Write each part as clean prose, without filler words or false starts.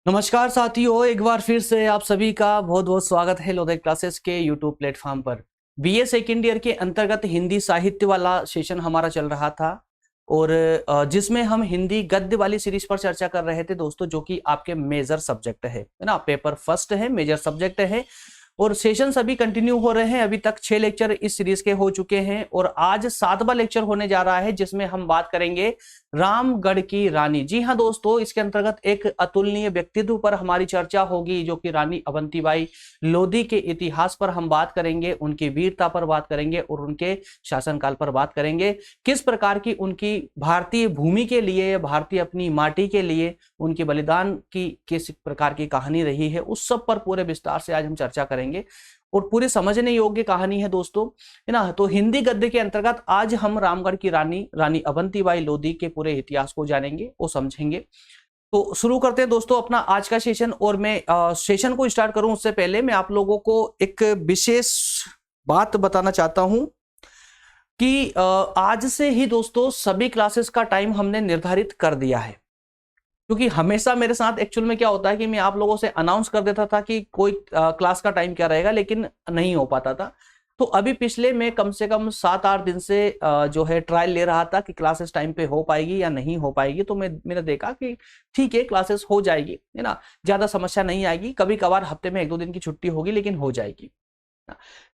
नमस्कार साथियों, एक बार फिर से आप सभी का बहुत बहुत स्वागत है लोधे क्लासेस के यूट्यूब प्लेटफॉर्म पर। बीए सेकेंड ईयर के अंतर्गत हिंदी साहित्य वाला सेशन हमारा चल रहा था और जिसमें हम हिंदी गद्य वाली सीरीज पर चर्चा कर रहे थे दोस्तों, जो कि आपके मेजर सब्जेक्ट है ना। पेपर फर्स्ट है, मेजर सब्जेक्ट है और सेशन अभी कंटिन्यू हो रहे हैं। अभी तक 6 लेक्चर इस सीरीज के हो चुके हैं और आज 7वां लेक्चर होने जा रहा है, जिसमें हम बात करेंगे रामगढ़ की रानी। जी हाँ दोस्तों, इसके अंतर्गत एक अतुलनीय व्यक्तित्व पर हमारी चर्चा होगी, जो कि रानी अवंतीबाई लोधी के इतिहास पर हम बात करेंगे, उनकी वीरता पर बात करेंगे और उनके शासनकाल पर बात करेंगे। किस प्रकार की उनकी भारतीय भूमि के लिए, भारतीय अपनी माटी के लिए उनके बलिदान की किस प्रकार की कहानी रही है, उस सब पर पूरे विस्तार से आज हम चर्चा करेंगे और पूरे समझने योग्य कहानी है दोस्तों, है ना। तो हिंदी गद्य के अंतर्गत आज हम रामगढ़ की रानी रानी अवंतीबाई लोधी के पूरे इतिहास को जानेंगे और समझेंगे। तो शुरू करते हैं दोस्तों अपना आज का सेशन। और मैं सेशन को स्टार्ट करूं उससे पहले मैं आप लोगों को एक विशेष बात बताना चाहता हूं कि आज से ही दोस्तों सभी क्लासेस का टाइम हमने निर्धारित कर दिया है। क्योंकि हमेशा मेरे साथ एक्चुअल में क्या होता है कि मैं आप लोगों से अनाउंस कर देता था कि कोई क्लास का टाइम क्या रहेगा, लेकिन नहीं हो पाता था। तो अभी पिछले में कम से कम 7-8 दिन से जो है ट्रायल ले रहा था कि क्लासेस टाइम पे हो पाएगी या नहीं हो पाएगी। तो मैंने देखा कि ठीक है, क्लासेस हो जाएगी, है ना, ज्यादा समस्या नहीं आएगी। कभी कभार हफ्ते में 1-2 दिन की छुट्टी होगी, लेकिन हो जाएगी।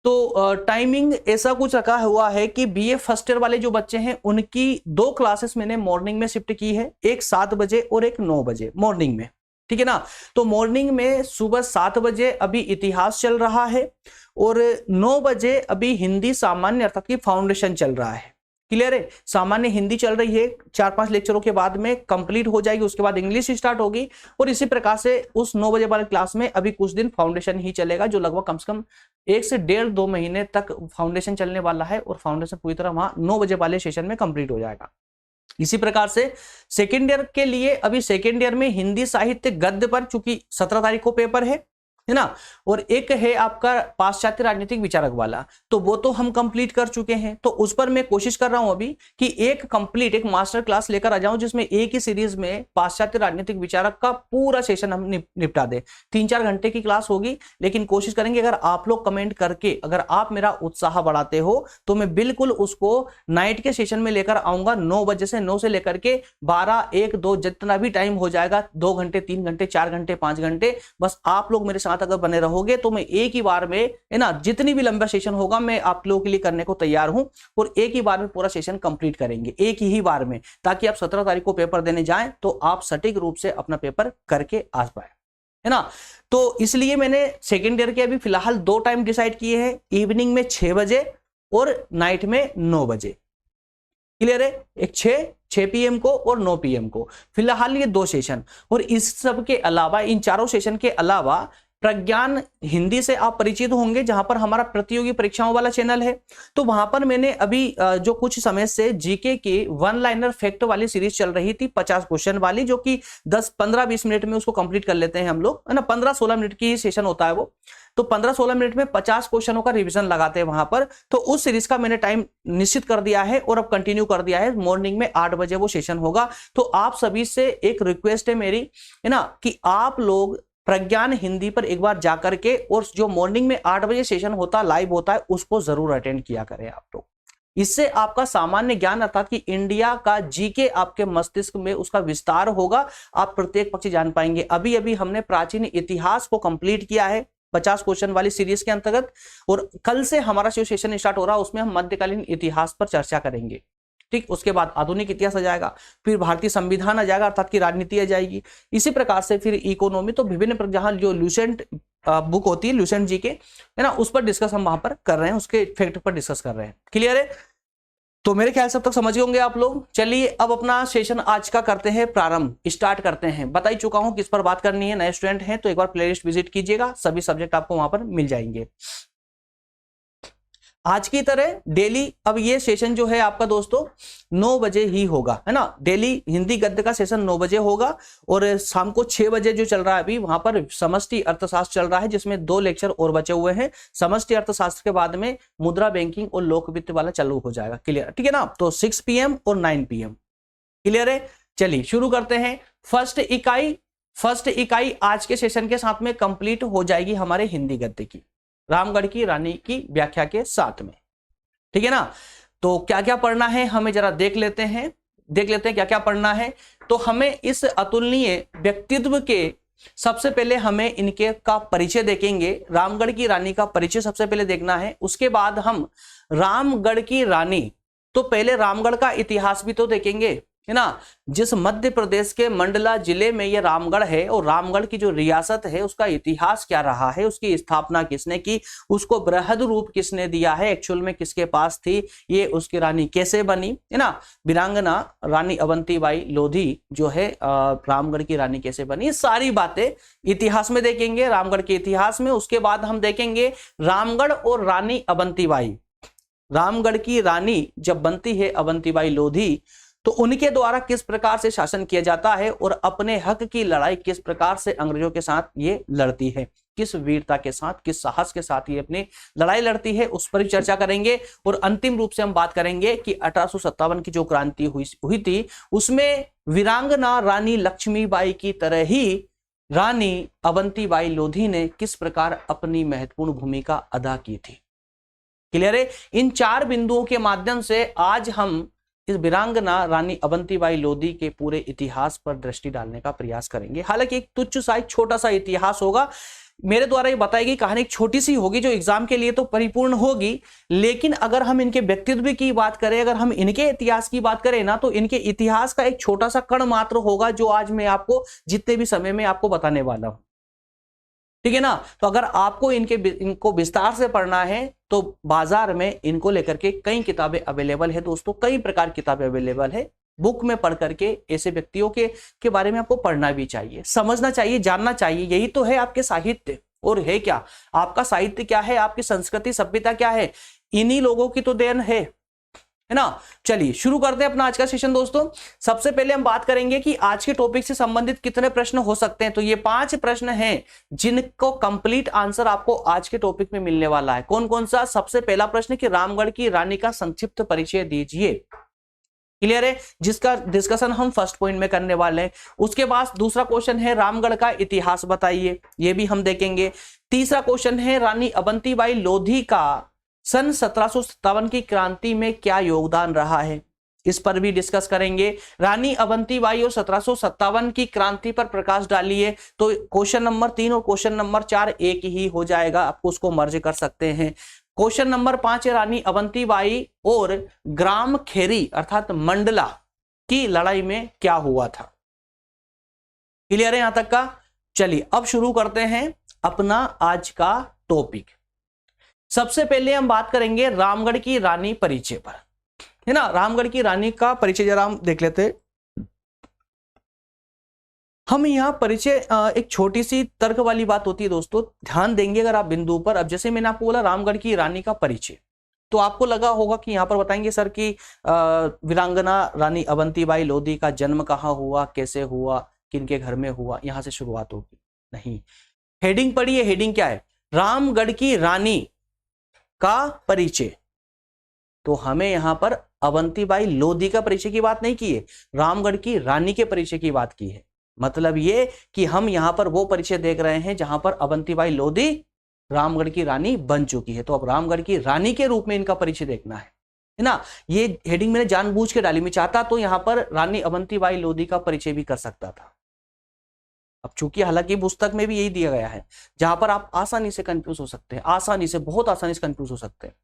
तो टाइमिंग ऐसा कुछ रखा हुआ है कि बीए फर्स्ट ईयर वाले जो बच्चे हैं उनकी 2 क्लासेस मैंने मॉर्निंग में शिफ्ट की है, एक 7 बजे और एक 9 बजे मॉर्निंग में, ठीक है ना। तो मॉर्निंग में सुबह 7 बजे अभी इतिहास चल रहा है और 9 बजे अभी हिंदी सामान्य अर्थात की फाउंडेशन चल रहा है। क्लियर है, सामान्य हिंदी चल रही है, 4-5 लेक्चरों के बाद में कंप्लीट हो जाएगी, उसके बाद इंग्लिश स्टार्ट होगी और इसी प्रकार से उस 9 बजे वाले क्लास में अभी कुछ दिन फाउंडेशन ही चलेगा, जो लगभग कम से कम 1 से 1.5-2 महीने तक फाउंडेशन चलने वाला है और फाउंडेशन पूरी तरह वहां 9 बजे वाले सेशन में कंप्लीट हो जाएगा। इसी प्रकार से सेकेंड ईयर के लिए अभी सेकेंड ईयर में हिंदी साहित्य गद्य पर, चूंकि 17 तारीख को पेपर है ना, और एक है आपका पाश्चात्य राजनीतिक विचारक वाला, तो वो तो हम कंप्लीट कर चुके हैं। तो उस पर मैं कोशिश कर रहा हूं अभी कि एक मास्टर क्लास लेकर आ जाऊं, जिसमें एक ही सीरीज में पाश्चात्य राजनीतिक विचारक का पूरा सेशन हम निपटा दें। 3-4 घंटे की क्लास होगी, लेकिन कोशिश करेंगे अगर आप लोग कमेंट करके अगर आप मेरा उत्साह बढ़ाते हो तो मैं बिल्कुल उसको नाइट के सेशन में लेकर आऊंगा। 9 बजे से 9 से लेकर के 12, 1, 2 जितना भी टाइम हो जाएगा, 2 घंटे, 3 घंटे, 4 घंटे, 5 घंटे, बस आप लोग मेरे साथ अगर बने रहोगे तो मैं एक ही बार में, है ना, जितनी भी लंबा सेशन होगा मैं आप लोगों के लिए करने को तैयार हूं और एक ही बार में पूरा सेशन कंप्लीट करेंगे, एक ही बार में, ताकि आप 17 तारीख को पेपर देने जाएं तो आप सटीक रूप से अपना पेपर करके आ पाए, है ना। तो इसलिए मैंने सेकेंड ईयर के अभी फिलहाल 2 टाइम डिसाइड किए हैं, इवनिंग में 6 बजे और नाइट में 9 बजे। क्लियर है, एक 6 पीएम को और 9 पीएम को, फिलहाल ये 2 सेशन। और इस सब के अलावा, इन चारों सेशन के अलावा प्रज्ञान हिंदी से आप परिचित होंगे, जहां पर हमारा प्रतियोगी परीक्षाओं वाला चैनल है। तो वहां पर मैंने अभी जो कुछ समय से जीके की 1 लाइनर फैक्ट वाली सीरीज चल रही थी, 50 क्वेश्चन वाली, जो कि 10-15-20 मिनट में उसको कंप्लीट कर लेते हैं हम लोग, है ना। 15-16 मिनट की सेशन होता है वो, तो 15-16 मिनट में 50 क्वेश्चनों का रिवीजन लगाते हैं वहां पर। तो उस सीरीज का मैंने टाइम निश्चित कर दिया है और अब कंटिन्यू कर दिया है, मॉर्निंग में 8 बजे वो सेशन होगा। तो आप सभी से एक रिक्वेस्ट है मेरी, है ना, कि आप लोग प्रज्ञान हिंदी पर एक बार जाकर के और जो मॉर्निंग में 8 बजे सेशन होता, लाइव होता है, उसको जरूर अटेंड किया करें आप लोग। इससे आपका सामान्य ज्ञान अर्थात कि इंडिया का जीके आपके मस्तिष्क में उसका विस्तार होगा, आप प्रत्येक पक्ष जान पाएंगे। अभी अभी हमने प्राचीन इतिहास को कंप्लीट किया है 50 क्वेश्चन वाली सीरीज के अंतर्गत, और कल से हमारा जो सेशन स्टार्ट हो रहा है उसमें हम मध्यकालीन इतिहास पर चर्चा करेंगे, ठीक। उसके बाद आधुनिक इतिहास आ जाएगा, फिर भारतीय संविधान आ जाएगा अर्थात की राजनीति आ जाएगी। इसी प्रकार से फिर इकोनॉमी, तो विभिन्न जहां जो लूसेंट बुक होती है, लूसेंट जी के, है ना, उस पर डिस्कस हम वहां पर कर रहे हैं, उसके इफेक्ट पर डिस्कस कर रहे हैं। क्लियर है, तो मेरे ख्याल से अब तक समझ गए होंगे आप लोग। चलिए अब अपना सेशन आज का करते हैं प्रारंभ, स्टार्ट करते हैं। बता ही चुका हूं किस पर बात करनी है, नए स्टूडेंट हैं तो एक बार प्लेलिस्ट विजिट कीजिएगा, सभी सब्जेक्ट आपको वहां पर मिल जाएंगे। आज की तरह डेली अब ये सेशन जो है आपका दोस्तों 9 बजे ही होगा, है ना। डेली हिंदी गद्य का सेशन 9 बजे होगा और शाम को 6 बजे जो चल रहा है अभी, वहां पर समष्टि अर्थशास्त्र चल रहा है, जिसमें 2 लेक्चर और बचे हुए हैं। समष्टि अर्थशास्त्र के बाद में मुद्रा बैंकिंग और लोक वित्त वाला चालू हो जाएगा। क्लियर, ठीक है ना। तो 6 PM और 9 PM। क्लियर है, चलिए शुरू करते हैं। फर्स्ट इकाई फर्स्ट इकाई आज के सेशन के साथ में कंप्लीट हो जाएगी हमारे हिंदी गद्य की, रामगढ़ की रानी की व्याख्या के साथ में, ठीक है ना। तो क्या क्या पढ़ना है हमें जरा देख लेते हैं क्या क्या पढ़ना है। तो हमें इस अतुलनीय व्यक्तित्व के सबसे पहले हमें इनके का परिचय देखेंगे, रामगढ़ की रानी का परिचय सबसे पहले देखना है। उसके बाद हम रामगढ़ की रानी, तो पहले रामगढ़ का इतिहास भी तो देखेंगे, है ना। जिस मध्य प्रदेश के मंडला जिले में ये रामगढ़ है, और रामगढ़ की जो रियासत है उसका इतिहास क्या रहा है, उसकी स्थापना किसने की, उसको बृहद रूप किसने दिया है, एक्चुअल में किसके पास थी ये, उसकी रानी कैसे बनी, है ना। वीरांगना रानी अवंतीबाई लोधी जो है रामगढ़ की रानी कैसे बनी, ये सारी बातें इतिहास में देखेंगे, रामगढ़ के इतिहास में। उसके बाद हम देखेंगे रामगढ़ और रानी अवंतीबाई, रामगढ़ की रानी जब बनती है अवंतीबाई लोधी, तो उनके द्वारा किस प्रकार से शासन किया जाता है और अपने हक की लड़ाई किस प्रकार से अंग्रेजों के साथ ये लड़ती है, किस वीरता के साथ, किस साहस के साथ ये अपनी लड़ाई लड़ती है, उस पर चर्चा करेंगे। और अंतिम रूप से हम बात करेंगे कि 1857 की जो क्रांति हुई थी उसमें वीरांगना रानी लक्ष्मीबाई की तरह ही रानी अवंतीबाई लोधी ने किस प्रकार अपनी महत्वपूर्ण भूमिका अदा की थी। क्लियर है। इन चार बिंदुओं के माध्यम से आज हम इस वीरांगना रानी अवंतीबाई लोधी के पूरे इतिहास पर दृष्टि डालने का प्रयास करेंगे। हालांकि एक तुच्छ सा एक छोटा सा इतिहास होगा, मेरे द्वारा ये बताई गई कहानी एक छोटी सी होगी जो एग्जाम के लिए तो परिपूर्ण होगी, लेकिन अगर हम इनके व्यक्तित्व की बात करें, अगर हम इनके इतिहास की बात करें ना, तो इनके इतिहास का एक छोटा सा कण मात्र होगा जो आज मैं आपको जितने भी समय में आपको बताने वाला हूं, ठीक है ना। तो अगर आपको इनको विस्तार से पढ़ना है तो बाजार में इनको लेकर के कई किताबें अवेलेबल है दोस्तों, कई प्रकार की किताबें अवेलेबल है। बुक में पढ़ करके ऐसे व्यक्तियों के बारे में आपको पढ़ना भी चाहिए, समझना चाहिए, जानना चाहिए। यही तो है आपके साहित्य। और है क्या आपका साहित्य, क्या है आपकी संस्कृति सभ्यता, क्या है, इन्हीं लोगों की तो देन है ना। चलिए शुरू करते हैं अपना आज का सेशन दोस्तों। सबसे पहले हम बात करेंगे कि आज के टॉपिक से संबंधित कितने प्रश्न हो सकते हैं। तो ये 5 प्रश्न हैं जिनको कंप्लीट आंसर आपको आज के टॉपिक में मिलने वाला है। कौन कौन सा? सबसे पहला प्रश्न कि रामगढ़ की रानी का संक्षिप्त परिचय दीजिए। क्लियर है, जिसका डिस्कशन हम फर्स्ट पॉइंट में करने वाले हैं। उसके बाद दूसरा क्वेश्चन है रामगढ़ का इतिहास बताइए, ये भी हम देखेंगे। तीसरा क्वेश्चन है रानी अवंतीबाई लोधी का सन 1757 की क्रांति में क्या योगदान रहा है, इस पर भी डिस्कस करेंगे। रानी अवंतीबाई और 1757 की क्रांति पर प्रकाश डालिए। तो क्वेश्चन नंबर 3 और क्वेश्चन नंबर 4 एक ही हो जाएगा, आपको उसको मर्ज कर सकते हैं। क्वेश्चन नंबर 5 है रानी अवंतीबाई और ग्राम खेरी अर्थात मंडला की लड़ाई में क्या हुआ था। क्लियर है यहां तक का? चलिए अब शुरू करते हैं अपना आज का टॉपिक। सबसे पहले हम बात करेंगे रामगढ़ की रानी परिचय पर, है ना। रामगढ़ की रानी का परिचय जरा हम देख लेते हैं। हम यहाँ परिचय एक छोटी सी तर्क वाली बात होती है दोस्तों, ध्यान देंगे अगर आप बिंदु पर। अब जैसे मैंने आपको बोला रामगढ़ की रानी का परिचय, तो आपको लगा होगा कि यहाँ पर बताएंगे सर कि वीरांगना रानी अवंतीबाई लोधी का जन्म कहाँ हुआ, कैसे हुआ, किनके घर में हुआ, यहां से शुरुआत होगी। नहीं, हेडिंग पढ़िए। हेडिंग क्या है? रामगढ़ की रानी का परिचय। तो हमें यहां पर अवंतीबाई लोधी का परिचय की बात नहीं की है, रामगढ़ की रानी के परिचय की बात की है। मतलब ये कि हम यहां पर वो परिचय देख रहे हैं जहां पर अवंतीबाई लोधी रामगढ़ की रानी बन चुकी है। तो अब रामगढ़ की रानी के रूप में इनका परिचय देखना है ना। ये हेडिंग मैंने जानबूझ के डाली, मैं चाहता तो यहां पर रानी अवंतीबाई लोधी का परिचय भी कर सकता था। अब चूंकि हालांकि पुस्तक में भी यही दिया गया है, जहां पर आप आसानी से कंफ्यूज हो सकते हैं, आसानी से, बहुत आसानी से कंफ्यूज हो सकते हैं।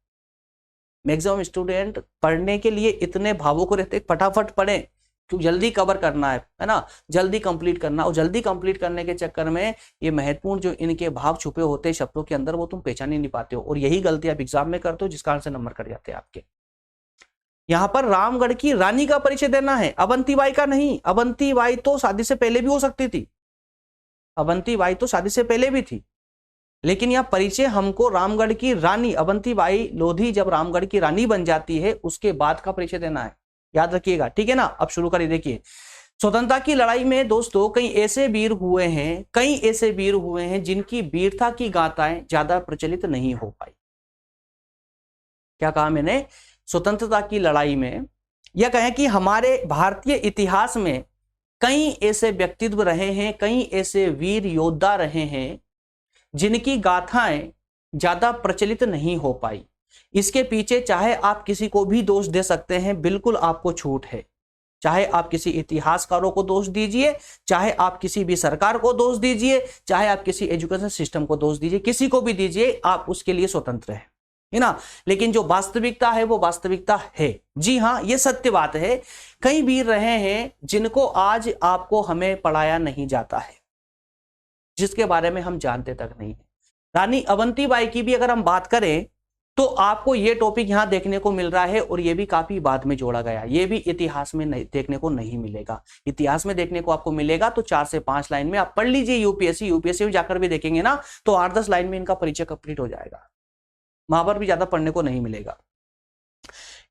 मैक्सिमम स्टूडेंट पढ़ने के लिए इतने भावुक रहते, फटाफट पढ़ें, क्यों जल्दी कवर करना है ना, जल्दी कंप्लीट करना। और जल्दी कंप्लीट करने के चक्कर में ये महत्वपूर्ण जो इनके भाव छुपे होते हैं शब्दों के अंदर, वो तुम पहचान ही नहीं पाते हो, और यही गलती आप एग्जाम में करते हो, जिस कारण से नंबर कट जाते हैं आपके। यहां पर रामगढ़ की रानी का परिचय देना है, अवंतीबाई का नहीं। अवंतीबाई तो शादी से पहले भी हो सकती थी, अवंतीबाई तो शादी से पहले भी थी, लेकिन यह परिचय हमको रामगढ़ की रानी अवंतीबाई लोधी जब रामगढ़ की रानी बन जाती है उसके बाद का परिचय देना है, याद रखिएगा, ठीक है ना। अब शुरू करिए। देखिए, स्वतंत्रता की लड़ाई में दोस्तों कई ऐसे वीर हुए हैं जिनकी वीरता की गाथाएं ज्यादा प्रचलित नहीं हो पाई। क्या कहा मैंने? स्वतंत्रता की लड़ाई में, यह कहें कि हमारे भारतीय इतिहास में कई ऐसे व्यक्तित्व रहे हैं, कई ऐसे वीर योद्धा रहे हैं जिनकी गाथाएं ज्यादा प्रचलित नहीं हो पाई। इसके पीछे चाहे आप किसी को भी दोष दे सकते हैं, बिल्कुल आपको छूट है। चाहे आप किसी इतिहासकारों को दोष दीजिए, चाहे आप किसी भी सरकार को दोष दीजिए, चाहे आप किसी एजुकेशन सिस्टम को दोष दीजिए, किसी को भी दीजिए, आप उसके लिए स्वतंत्र है ना। लेकिन जो वास्तविकता है वो वास्तविकता है। जी हाँ, ये सत्य बात है। कई वीर रहे हैं जिनको आज आपको हमें पढ़ाया नहीं जाता है, जिसके बारे में हम जानते तक नहीं है। रानी अवंतीबाई की भी अगर हम बात करें तो आपको ये टॉपिक यहां देखने को मिल रहा है, और ये भी काफी बाद में जोड़ा गया। ये भी इतिहास में नहीं देखने को नहीं मिलेगा। इतिहास में देखने को आपको मिलेगा तो 4 से 5 लाइन में आप पढ़ लीजिए। यूपीएससी में जाकर भी देखेंगे ना तो 8-10 लाइन में इनका परिचय कंप्लीट हो जाएगा। महाभारत भी ज्यादा पढ़ने को नहीं मिलेगा।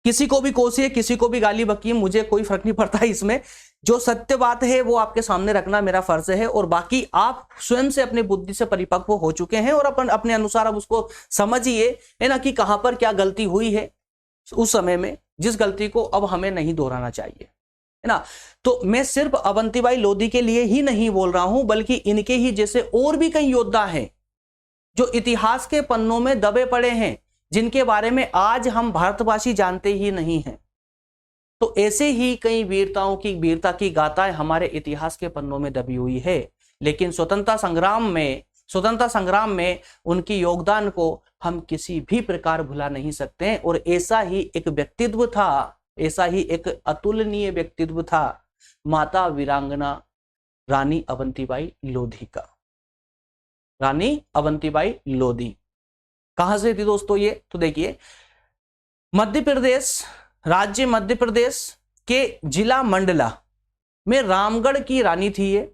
किसी को भी कोसिए, किसी को भी गाली बकिए, मुझे कोई फर्क नहीं पड़ता इसमें। जो सत्य बात है वो आपके सामने रखना मेरा फर्ज है, और बाकी आप स्वयं से अपने बुद्धि से परिपक्व हो चुके हैं और अपने अनुसार अब उसको समझिए, है ना, कि कहां पर क्या गलती हुई है उस समय में, जिस गलती को अब हमें नहीं दोहराना चाहिए, है ना। तो मैं सिर्फ अवंतीबाई लोधी के लिए ही नहीं बोल रहा हूं, बल्कि इनके ही जैसे और भी कई योद्धा हैं जो इतिहास के पन्नों में दबे पड़े हैं, जिनके बारे में आज हम भारतवासी जानते ही नहीं हैं। तो ऐसे ही कई वीरता की गाथाएं हमारे इतिहास के पन्नों में दबी हुई है। लेकिन स्वतंत्रता संग्राम में उनकी योगदान को हम किसी भी प्रकार भुला नहीं सकते। और ऐसा ही एक व्यक्तित्व था, ऐसा ही एक अतुलनीय व्यक्तित्व था माता वीरांगना रानी अवंतीबाई लोधी का। रानी अवंतीबाई लोधी कहां से थी दोस्तों ये? तो देखिए, मध्य प्रदेश, राज्य मध्य प्रदेश के जिला मंडला में रामगढ़ की रानी थी ये।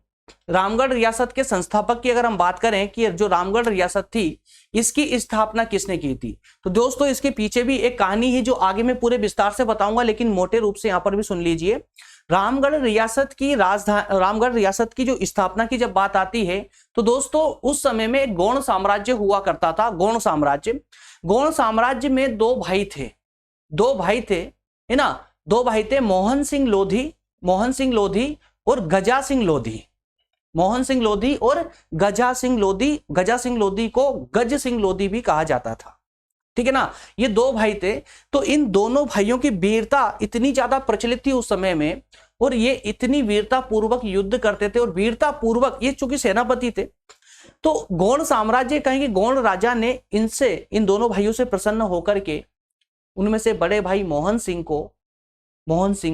रामगढ़ रियासत के संस्थापक की अगर हम बात करें कि जो रामगढ़ रियासत थी इसकी स्थापना किसने की थी, तो दोस्तों इसके पीछे भी एक कहानी है जो आगे मैं पूरे विस्तार से बताऊंगा, लेकिन मोटे रूप से यहां पर भी सुन लीजिए। रामगढ़ रियासत की जो स्थापना की जब बात आती है तो दोस्तों उस समय में गौड़ साम्राज्य हुआ करता था। गौड़ साम्राज्य में दो भाई थे, है ना, दो भाई थे, मोहन सिंह लोधी और गजा सिंह लोधी। मोहन सिंह लोधी और गजा सिंह लोधी को गज सिंह लोधी भी कहा जाता था, ठीक है ना। ये दो भाई थे। तो इन दोनों भाइयों की वीरता इतनी ज्यादा प्रचलित थी उस समय में, और ये इतनी वीरता पूर्वक युद्ध करते थे, और वीरता पूर्वक ये चूंकि सेनापति थे तो गौड़ साम्राज्य कहेंगे, गौड़ राजा ने इन दोनों भाइयों से प्रसन्न होकर के उनमें से बड़े भाई मोहन सिंह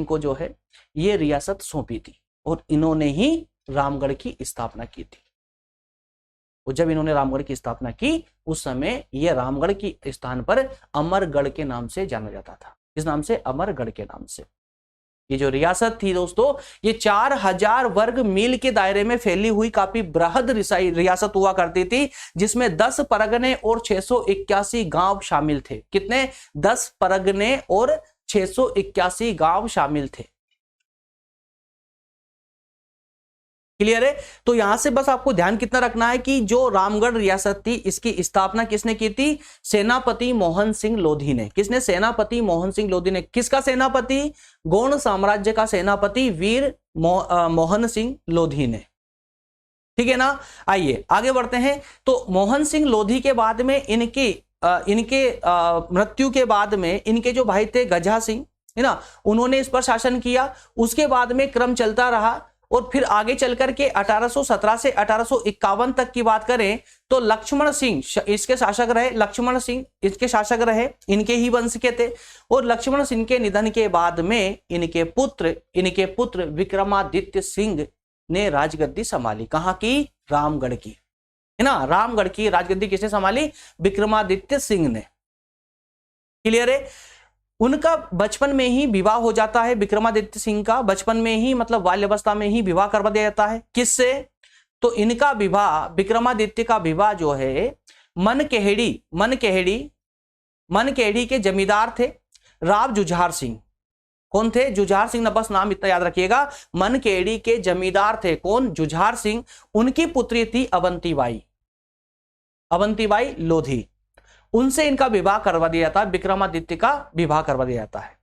को जो है ये रियासत सौंपी थी, और इन्होंने ही रामगढ़ की स्थापना की थी। और जब इन्होंने रामगढ़ की स्थापना की उस समय ये रामगढ़ की स्थान पर अमरगढ़ के नाम से जाना जाता था। इस नाम से, अमरगढ़ के नाम से। ये जो रियासत थी दोस्तों, ये 4000 वर्ग मील के दायरे में फैली हुई काफी बृहद रियासत हुआ करती थी, जिसमें 10 परगने और 681 गांव शामिल थे। कितने? 10 परगने और 681 गांव शामिल थे। क्लियर है? तो यहां से बस आपको ध्यान कितना रखना है कि जो रामगढ़ रियासत थी इसकी स्थापना किसने की थी? सेनापति मोहन सिंह लोधी ने। किसने? सेनापति मोहन सिंह लोधी ने। किसका सेनापति? गौड़ साम्राज्य का सेनापति वीर मोहन सिंह लोधी ने। ठीक है ना। आइए आगे बढ़ते हैं। तो मोहन सिंह लोधी के बाद में इनके मृत्यु के बाद में इनके जो भाई थे गजा सिंह, है ना, उन्होंने इस पर शासन किया। उसके बाद में क्रम चलता रहा, और फिर आगे चल करके 1817 से 1851 तक की बात करें तो लक्ष्मण सिंह इसके शासक रहे। लक्ष्मण सिंह इसके शासक रहे, इनके ही वंश के थे। और लक्ष्मण सिंह के निधन के बाद में इनके पुत्र विक्रमादित्य सिंह ने राजगद्दी संभाली। कहां की? रामगढ़ की, है ना। रामगढ़ की राजगद्दी किसने संभाली? विक्रमादित्य सिंह ने। क्लियर है? उनका बचपन में ही विवाह हो जाता है। विक्रमादित्य सिंह का बचपन में ही, मतलब बाल्यावस्था में ही विवाह करवा दिया जाता है। किससे? तो इनका विवाह, विक्रमादित्य का विवाह जो है मनकेहड़ी के जमींदार थे राव जुझार सिंह। कौन थे? जुझार सिंह ना, बस नाम इतना याद रखिएगा। मनकेहड़ी के जमींदार थे कौन? जुझार सिंह। उनकी पुत्री थी अवंतीबाई लोधी। उनसे इनका विवाह करवा दिया जाता है, विक्रमादित्य का विवाह करवा दिया जाता है।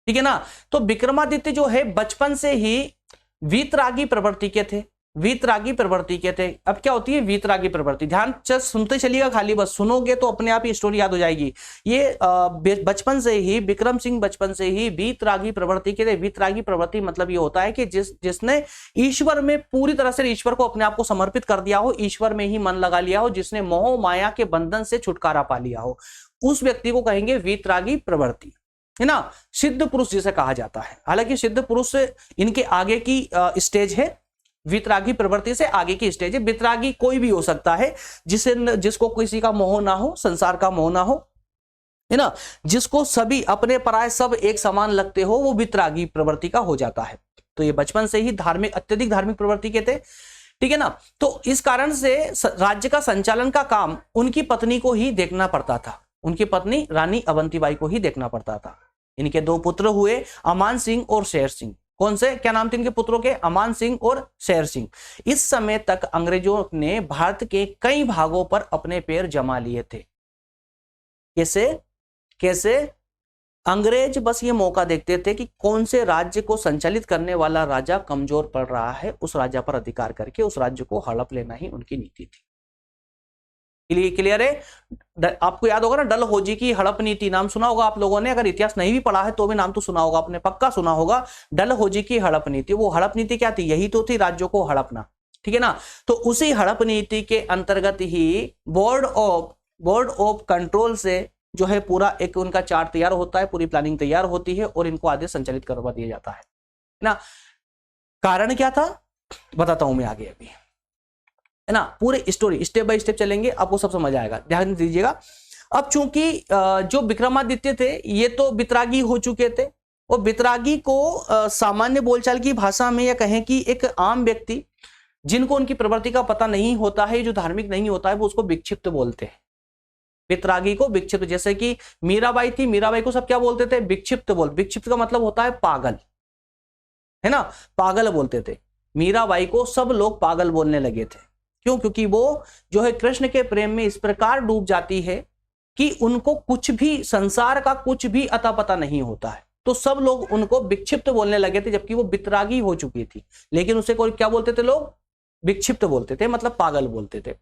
ठीक है ना। तो विक्रमादित्य जो है बचपन से ही वीतरागी प्रवृत्ति के थे, वीतरागी प्रवृत्ति के थे। अब क्या होती है वीतरागी प्रवृत्ति, ध्यान सुनते चलिएगा, खाली बस सुनोगे तो अपने आप ही स्टोरी याद हो जाएगी। ये बचपन से ही विक्रम सिंह बचपन से ही वीतरागी प्रवृत्ति के थे। वीतरागी प्रवृत्ति मतलब ये होता है कि जिसने ईश्वर में पूरी तरह से ईश्वर को अपने आप को समर्पित कर दिया हो, ईश्वर में ही मन लगा लिया हो, जिसने मोह माया के बंधन से छुटकारा पा लिया हो, उस व्यक्ति को कहेंगे वीतरागी प्रवृत्ति, है ना। सिद्ध पुरुष जिसे कहा जाता है। हालांकि सिद्ध पुरुष इनके आगे की स्टेज है, वितरागी प्रवृत्ति से आगे की स्टेज है। वितरागी कोई भी हो सकता है जिसको किसी का मोह ना हो, संसार का मोह ना हो, है ना, जिसको सभी अपने पराये सब एक समान लगते हो, वो वितरागी प्रवृत्ति का हो जाता है। तो ये बचपन से ही धार्मिक, अत्यधिक धार्मिक प्रवृत्ति के थे, ठीक है ना। तो इस कारण से राज्य का संचालन का काम उनकी पत्नी को ही देखना पड़ता था, उनकी पत्नी रानी अवंतीबाई को ही देखना पड़ता था। इनके दो पुत्र हुए, अमान सिंह और शेर सिंह। कौन से, क्या नाम थे इनके पुत्रों के, अमान सिंह और शेर सिंह। इस समय तक अंग्रेजों ने भारत के कई भागों पर अपने पैर जमा लिए थे। कैसे कैसे, अंग्रेज बस ये मौका देखते थे कि कौन से राज्य को संचालित करने वाला राजा कमजोर पड़ रहा है, उस राजा पर अधिकार करके उस राज्य को हड़प लेना ही उनकी नीति थी। क्लियर है। आपको याद होगा ना, डलहौजी की हड़प नीति, नाम सुना होगा आप लोगों ने, अगर इतिहास नहीं भी पढ़ा है तो भी नाम तो सुना होगा आपने, पक्का सुना होगा। डलहौजी की हड़प नीति, वो हड़प नीति क्या थी, यही तो थी, राज्यों को हड़पना, ठीक है ना। तो उसी हड़प नीति के अंतर्गत ही बोर्ड ऑफ कंट्रोल से जो है पूरा एक उनका चार्ट तैयार होता है, पूरी प्लानिंग तैयार होती है और इनको आदेश संचालित करवा दिया जाता है ना। कारण क्या था बताता हूं मैं आगे, अभी है ना, पूरे स्टोरी स्टेप बाय स्टेप चलेंगे, आपको सब समझ आएगा, ध्यान दीजिएगा। अब चूंकि जो विक्रमादित्य थे ये तो वितरागी हो चुके थे, और वितरागी को सामान्य बोलचाल की भाषा में या कहें कि एक आम व्यक्ति जिनको उनकी प्रवृत्ति का पता नहीं होता है, जो धार्मिक नहीं होता है, वो उसको विक्षिप्त बोलते हैं। वितरागी को विक्षिप्त, जैसे कि मीराबाई थी, मीराबाई को सब क्या बोलते थे, विक्षिप्त विक्षिप्त का मतलब होता है पागल, है ना, पागल बोलते थे। मीराबाई को सब लोग पागल बोलने लगे थे। क्यों? क्योंकि वो जो है कृष्ण के प्रेम में इस प्रकार डूब जाती है कि उनको कुछ भी, संसार का कुछ भी अता पता नहीं होता है। तो सब लोग उनको विक्षिप्त बोलने लगे थे, जबकि वो वितरागी हो चुकी थी, लेकिन उसे कोई क्या बोलते थे लोग, विक्षिप्त बोलते थे, मतलब पागल बोलते थे।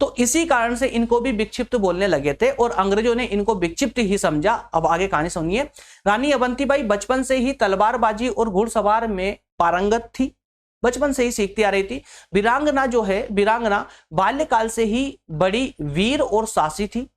तो इसी कारण से इनको भी विक्षिप्त बोलने लगे थे और अंग्रेजों ने इनको विक्षिप्त ही समझा। अब आगे कहानी सुनिए। रानी अवंतीबाई बचपन से ही तलवारबाजी और घुड़सवार में पारंगत थी, बचपन से ही सीखती आ रही थी। वीरांगना जो है, वीरांगना बाल्यकाल से ही बड़ी वीर और साहसी थी।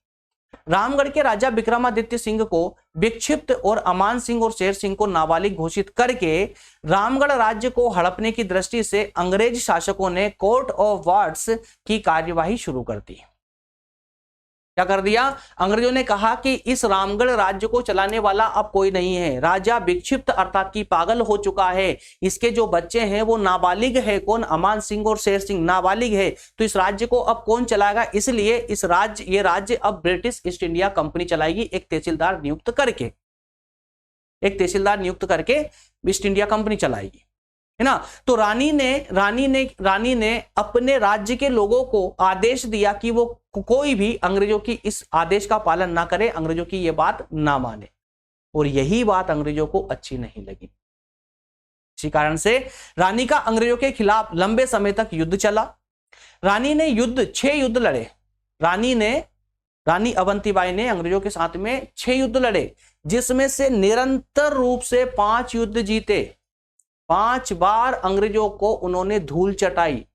रामगढ़ के राजा विक्रमादित्य सिंह को विक्षिप्त और अमान सिंह और शेर सिंह को नाबालिग घोषित करके रामगढ़ राज्य को हड़पने की दृष्टि से अंग्रेज शासकों ने कोर्ट ऑफ वार्ड्स की कार्यवाही शुरू कर दी। क्या कर दिया, अंग्रेजों ने कहा कि इस रामगढ़ राज्य को चलाने वाला अब कोई नहीं है, राजा विक्षिप्त अर्थात कि पागल हो चुका है, इसके जो बच्चे हैं वो नाबालिग है। कौन, अमान सिंह और शेर सिंह नाबालिग है, तो इस राज्य को अब कौन चलाएगा, इसलिए ये राज्य अब ब्रिटिश ईस्ट इंडिया कंपनी चलाएगी, एक तहसीलदार नियुक्त करके ईस्ट इंडिया कंपनी चलाएगी, है ना। तो रानी ने अपने राज्य के लोगों को आदेश दिया कि वो कोई भी अंग्रेजों की इस आदेश का पालन ना करे, अंग्रेजों की ये बात ना माने, और यही बात अंग्रेजों को अच्छी नहीं लगी। इसी कारण से रानी का अंग्रेजों के खिलाफ लंबे समय तक युद्ध चला। रानी ने 6 युद्ध लड़े। रानी अवंतीबाई ने अंग्रेजों के साथ में 6 युद्ध लड़े, जिसमें से निरंतर रूप से 5 युद्ध जीते। 5 बार अंग्रेजों को उन्होंने धूल चटाई,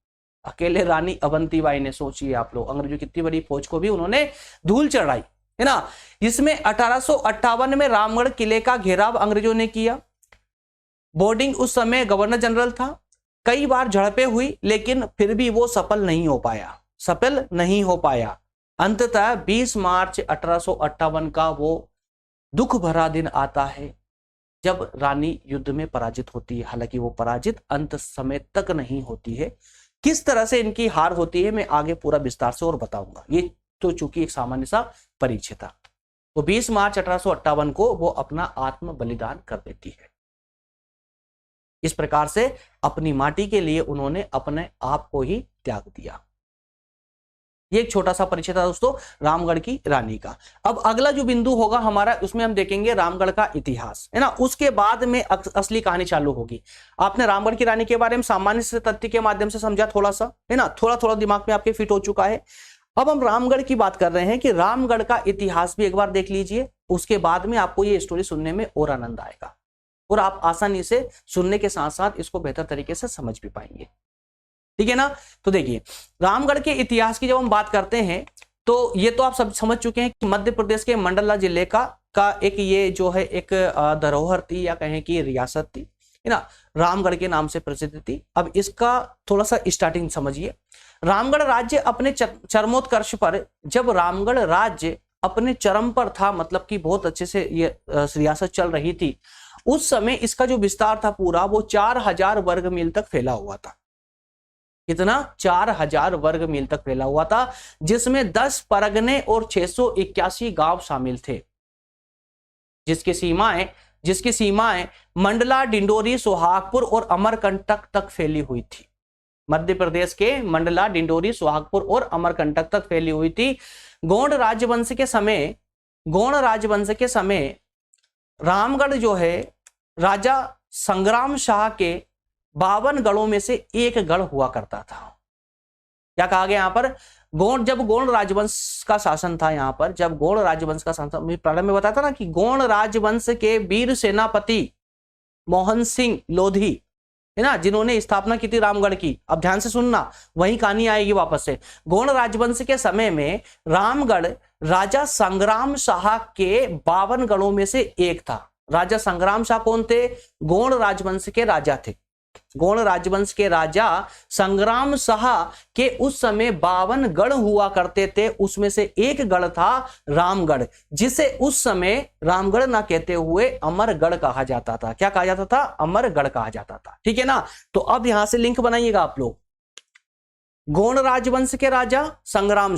अकेले रानी अवंतीबाई ने। सोचिए आप लोग, अंग्रेजों की इतनी बड़ी फौज को भी उन्होंने धूल चढ़ाई, है ना। इसमें 1858 में रामगढ़ किले का घेराव अंग्रेजों ने किया। बोर्डिंग उस समय गवर्नर जनरल था। कई बार झड़पें हुई, लेकिन फिर भी वो सफल नहीं हो पाया। अंततः 20 मार्च 1858 का वो दुख भरा दिन आता है जब रानी युद्ध में पराजित होती है। हालांकि वो पराजित अंत समय तक नहीं होती है। किस तरह से इनकी हार होती है मैं आगे पूरा विस्तार से और बताऊंगा, ये तो चूंकि एक सामान्य सा परिचय था। तो 20 मार्च 1858 को वो अपना आत्म बलिदान कर देती है। इस प्रकार से अपनी माटी के लिए उन्होंने अपने आप को ही त्याग दिया। ये एक छोटा सा परिचय था दोस्तों रामगढ़ की रानी का। अब अगला जो बिंदु होगा हमारा, उसमें हम देखेंगे रामगढ़ का इतिहास, है ना। उसके बाद में असली कहानी चालू होगी। आपने रामगढ़ की रानी के बारे में सामान्य से तथ्य के माध्यम से समझा थोड़ा सा, है ना, थोड़ा थोड़ा दिमाग में आपके फिट हो चुका है। अब हम रामगढ़ की बात कर रहे हैं कि रामगढ़ का इतिहास भी एक बार देख लीजिए, उसके बाद में आपको ये स्टोरी सुनने में और आनंद आएगा और आप आसानी से सुनने के साथ साथ इसको बेहतर तरीके से समझ भी पाएंगे, ठीक है ना। तो देखिए रामगढ़ के इतिहास की जब हम बात करते हैं तो ये तो आप सब समझ चुके हैं कि मध्य प्रदेश के मंडला जिले का एक ये जो है एक धरोहर थी या कहें कि रियासत थी, है ना, रामगढ़ के नाम से प्रसिद्ध थी। अब इसका थोड़ा सा स्टार्टिंग समझिए। रामगढ़ राज्य अपने चरमोत्कर्ष पर, जब रामगढ़ राज्य अपने चरम पर था, मतलब कि बहुत अच्छे से ये रियासत चल रही थी, उस समय इसका जो विस्तार था पूरा वो 4000 वर्ग मील तक फैला हुआ था। कितना? 4000 वर्ग मील तक फैला हुआ था, जिसमें 10 परगने और 681 गांव शामिल थे, जिसकी सीमाएं मंडला, डिंडोरी, सुहागपुर और अमरकंटक तक फैली हुई थी। मध्य प्रदेश के मंडला, डिंडोरी, सुहागपुर और अमरकंटक तक फैली हुई थी। गौड़ राजवंश के समय रामगढ़ जो है राजा संग्राम शाह के 52 गढ़ों में से एक गढ़ हुआ करता था। क्या कहा गया यहां पर? जब गौड़ राजवंश का शासन था, यहां पर जब गौड़ राजवंश का शासन, मैं प्रारंभ में बताया था ना कि गौड़ राजवंश के वीर सेनापति मोहन सिंह लोधी, है ना, जिन्होंने स्थापना की थी रामगढ़ की। अब ध्यान से सुनना, वही कहानी आएगी वापस से। गौड़ राजवंश के समय में रामगढ़ राजा संग्राम शाह के 52 गढ़ों में से एक था। राजा संग्राम शाह कौन थे? गौड़ राजवंश के राजा थे। गौड़ राजवंश के राजा संग्राम शाह के उस समय 52 गढ़ हुआ करते थे, उसमें से एक गढ़ था रामगढ़, जिसे उस समय रामगढ़ ना कहते हुए अमरगढ़ कहा जाता था। क्या कहा जाता था? अमरगढ़ कहा जाता था, ठीक है ना। तो अब यहां से लिंक बनाइएगा आप लोग। गौड़ राजवंश के राजा संग्राम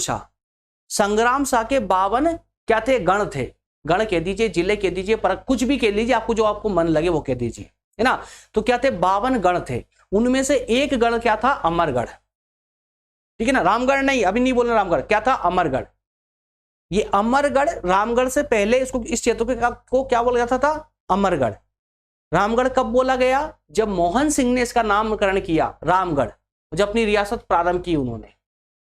शाह के 52 क्या थे? गण थे। गण कह दीजिए, जिले कह दीजिए, पर कुछ भी कह लीजिए, आपको जो आपको मन लगे वो कह दीजिए, है ना। तो क्या थे? 52 गढ़ थे, उनमें से एक गढ़ क्या था? अमरगढ़, ठीक है ना। रामगढ़ नहीं, अभी नहीं बोलना रामगढ़, क्या था? अमरगढ़। ये अमरगढ़, रामगढ़ से पहले इसको, इस क्षेत्र को क्या बोला जाता था? अमरगढ़। रामगढ़ कब बोला गया? जब मोहन सिंह ने इसका नामकरण किया रामगढ़, जब अपनी रियासत प्रारंभ की उन्होंने।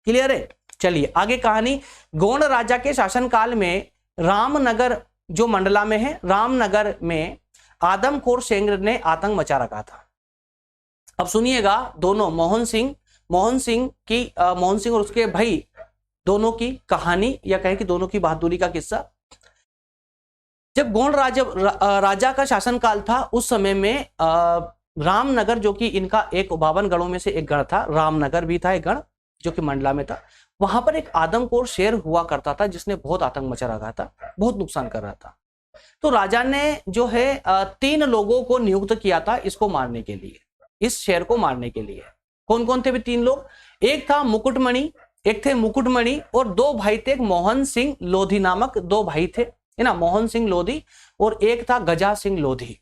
क्लियर है? चलिए आगे कहानी। गौड़ राजा के शासनकाल में रामनगर जो मंडला में है, रामनगर में आदमखोर सेंगर ने आतंक मचा रखा था। अब सुनिएगा, दोनों मोहन सिंह और उसके भाई, दोनों की कहानी या कहें कि दोनों की बहादुरी का किस्सा। जब गौड़ राजा का शासनकाल था, उस समय में रामनगर, जो कि इनका एक 52 गढ़ों में से एक गढ़ था, रामनगर भी था एक गढ़ जो कि मंडला में था। वहां पर एक आदमखोर शेर हुआ करता था, जिसने बहुत आतंक मचा रखा था, बहुत नुकसान कर रहा था। तो राजा ने जो है 3 लोगों को नियुक्त किया था इसको मारने के लिए, इस शेर को मारने के लिए। कौन कौन थे भी 3 लोग? एक था मुकुटमणि, और 2 भाई थे, मोहन सिंह लोधी नामक 2 भाई थे, है ना, मोहन सिंह लोधी, और एक था गजा सिंह लोधी।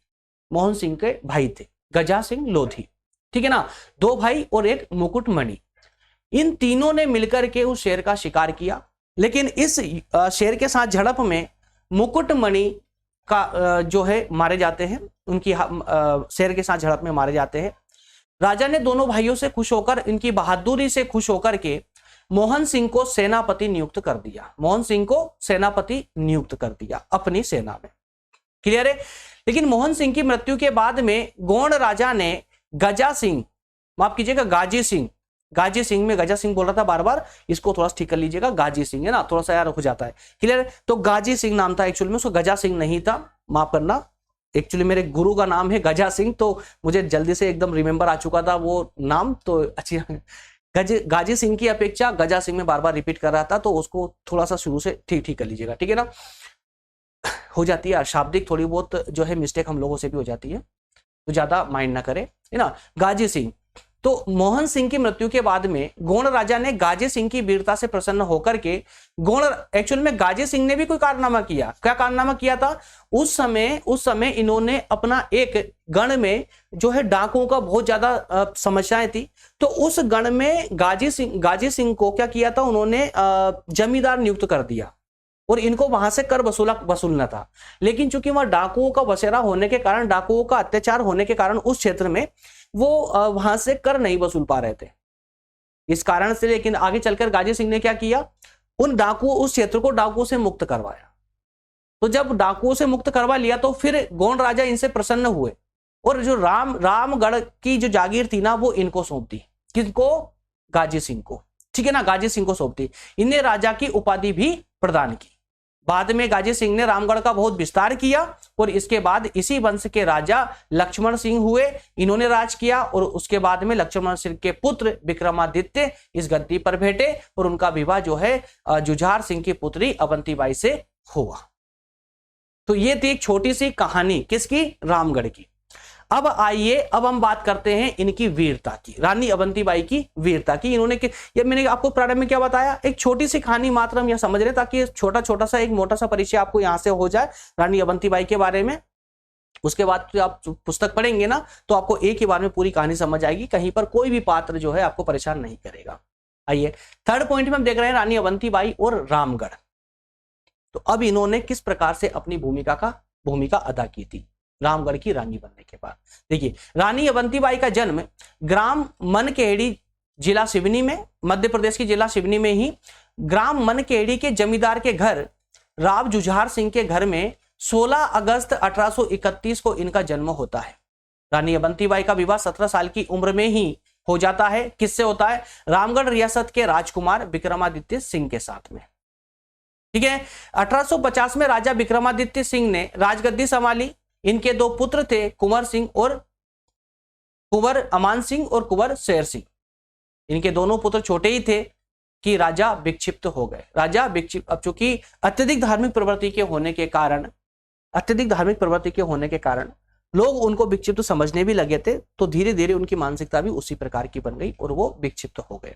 मोहन सिंह के भाई थे गजा सिंह लोधी, ठीक है ना, 2 भाई और एक मुकुटमणि। इन तीनों ने मिलकर के उस शेर का शिकार किया, लेकिन इस शेर के साथ झड़प में मुकुटमणि का जो है मारे जाते हैं, उनकी शेर के साथ झड़प में मारे जाते हैं। राजा ने दोनों भाइयों से खुश होकर, इनकी बहादुरी से खुश होकर के मोहन सिंह को सेनापति नियुक्त कर दिया अपनी सेना में। क्लियर है? लेकिन मोहन सिंह की मृत्यु के बाद में गौड़ राजा ने गजा सिंह, माफ कीजिएगा गाजी सिंह में गजा सिंह बोल रहा था बार बार, इसको थोड़ा ठीक कर लीजिएगा, गाजी सिंह है ना, थोड़ा सा यार हो जाता है। क्लियर? तो गाजी सिंह नाम था एक्चुअली में, उसको गजा सिंह नहीं था, माफ करना, एक्चुअली मेरे गुरु का नाम है गजा सिंह, तो मुझे जल्दी से एकदम रिमेंबर आ चुका था वो नाम, तो अच्छी गाजी सिंह की अपेक्षा गजा सिंह में बार बार रिपीट कर रहा था, तो उसको थोड़ा सा शुरू से ठीक कर लीजिएगा, ठीक है ना। हो जाती है शाब्दिक थोड़ी बहुत जो है मिस्टेक हम लोगों से भी हो जाती है, तो ज्यादा माइंड ना करें, है ना। गाजी सिंह, तो मोहन सिंह की मृत्यु के बाद में गोंड राजा ने गाजी सिंह की वीरता से प्रसन्न होकर के गोंड, एक्चुअल में गाजी सिंह ने भी कोई कारनामा किया, क्या कारनामा किया था उस समय इन्होंने अपना एक गण में जो है डाकुओं का बहुत ज्यादा समस्याएं थी, तो उस गण में गाजी सिंह को क्या किया था उन्होंने जमींदार नियुक्त कर दिया और इनको वहां से कर वसूलना था। लेकिन चूंकि वहां डाकुओं का बसेरा होने के कारण, डाकुओं का अत्याचार होने के कारण उस क्षेत्र में वो वहां से कर नहीं वसूल पा रहे थे इस कारण से। लेकिन आगे चलकर गाजी सिंह ने क्या किया, उस क्षेत्र को डाकुओं से मुक्त करवाया। तो जब डाकुओं से मुक्त करवा लिया तो फिर गोंड राजा इनसे प्रसन्न हुए और जो रामगढ़ की जो जागीर थी ना वो इनको सौंप दी। किसको? गाजी सिंह को, ठीक है ना, गाजी सिंह को सौंप दी। इन्हें राजा की उपाधि भी प्रदान की। बाद में गाजी सिंह ने रामगढ़ का बहुत विस्तार किया और इसके बाद इसी वंश के राजा लक्ष्मण सिंह हुए, इन्होंने राज किया और उसके बाद में लक्ष्मण सिंह के पुत्र विक्रमादित्य इस गद्दी पर बैठे और उनका विवाह जो है जुझार सिंह की पुत्री अवंतीबाई से हुआ। तो ये थी एक छोटी सी कहानी किसकी? रामगढ़ की। अब आइए, अब हम बात करते हैं इनकी वीरता की, रानी अवंतीबाई की वीरता की। इन्होंने ये मैंने आपको प्रारंभ में क्या बताया, एक छोटी सी कहानी मात्र हम यह समझ रहे ताकि छोटा छोटा सा एक मोटा सा परिचय आपको यहां से हो जाए रानी अवंतीबाई के बारे में। उसके बाद तो आप पुस्तक पढ़ेंगे ना तो आपको एक ही बार में पूरी कहानी समझ आएगी, कहीं पर कोई भी पात्र जो है आपको परेशान नहीं करेगा। आइए, थर्ड पॉइंट में हम देख रहे हैं रानी अवंतीबाई और रामगढ़। तो अब इन्होंने किस प्रकार से अपनी भूमिका अदा की थी रामगढ़ की रानी बनने के बाद। देखिए, रानी अवंतीबाई का जन्म ग्राम मनकेड़ी, जिला सिवनी में, मध्य प्रदेश की जिला सिवनी में ही ग्राम मनकेड़ी के जमींदार के घर राव जुझार सिंह के घर में 16 अगस्त 1831 को इनका जन्म होता है। रानी अवंतीबाई का विवाह 17 साल की उम्र में ही हो जाता है। किससे होता है? रामगढ़ रियासत के राजकुमार विक्रमादित्य सिंह के साथ में, ठीक है। 1850 में राजा विक्रमादित्य सिंह ने राजगद्दी संभाली। इनके दो पुत्र थे, कुंवर अमान सिंह और कुंवर शेर सिंह। इनके दोनों पुत्र छोटे ही थे कि राजा विक्षिप्त हो गए। अब चूंकि अत्यधिक धार्मिक प्रवृत्ति के होने के कारण लोग उनको विक्षिप्त समझने भी लगे थे, तो धीरे धीरे उनकी मानसिकता भी उसी प्रकार की बन गई और वो विक्षिप्त हो गए।